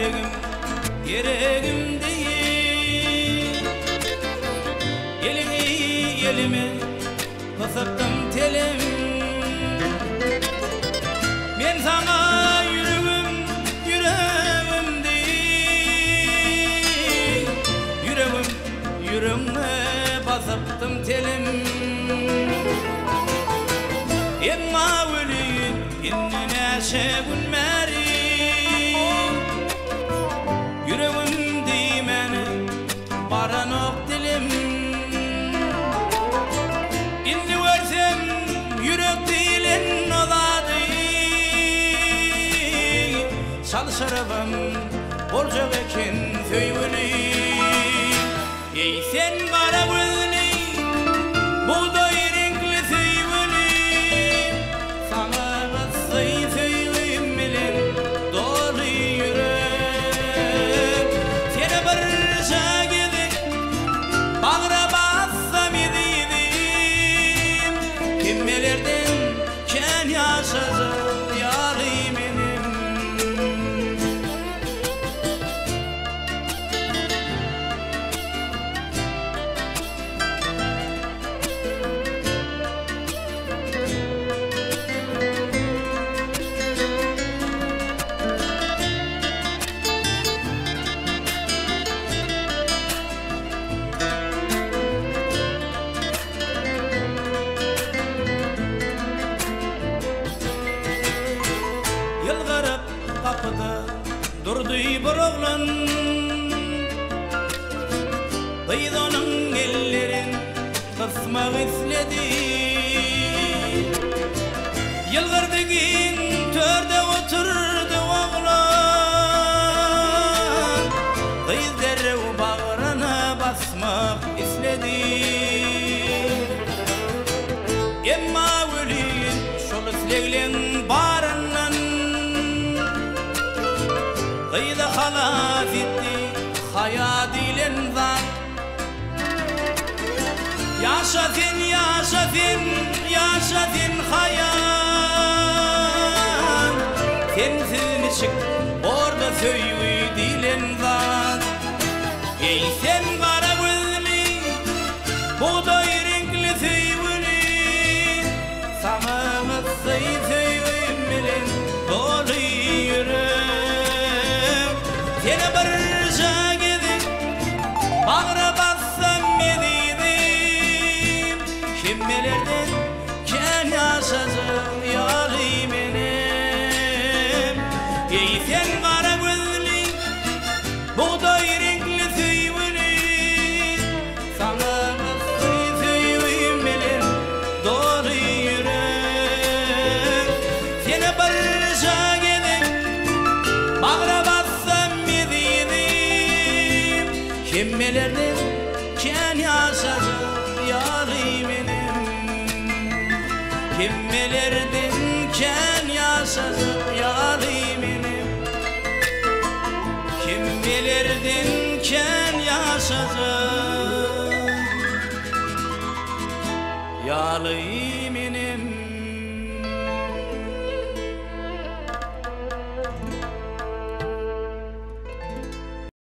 yüregim, yüregim değil. Elini elime basattım telim. Ben sana yüregim, yüregim değil. Yüregim, yüreğime basattım telim. Emma ölüyün innine şegun meri. Yüreğim dimeni baranok dilim. İnni versem yürek dilin oladı. Çalışır abam olacak ekin söylü. Ey sen kara gözlü buğday renkli söylü. Sana kızı söyleyim bilen doğru yürek. Seni bir şagirdik bağıra bassam ediydim. Kimmelerden ken yaşayacak yarim benim. Yılgarıp kapıda durdu bir oğlan. Kıydı onun ellerin kısmak istedi. Yılgırdığın törde oturdu oğlan. Kız derev bağrına basmak istedi. Emma ölüyün şol isleglen barından. Kıydı halat etti hayat ilen zat. Yaşa sen, yaşa sen, yaşa sen hayat. Sensiz çık orada söylü dilen zat. Ey sen kara gözlü buğday renkli söylü. Sana kızı söyleyim bilen doğru yürek. Seni bir şagirdik bağıra bassam ediydim. Kimmelerden ken yaşayacak yarim benim. Ey sen kara gözlü buğday renkli söylü. Sana kızı söyleyim bilen doğru yürek. Seni bir şagirdik bağıra bassam ediydim. Kimmelerden ken yaşayacak yarim benim. Kimmelerden ken yaşayacak yarim benim. Kimmelerden ken yaşayacak yarim benim.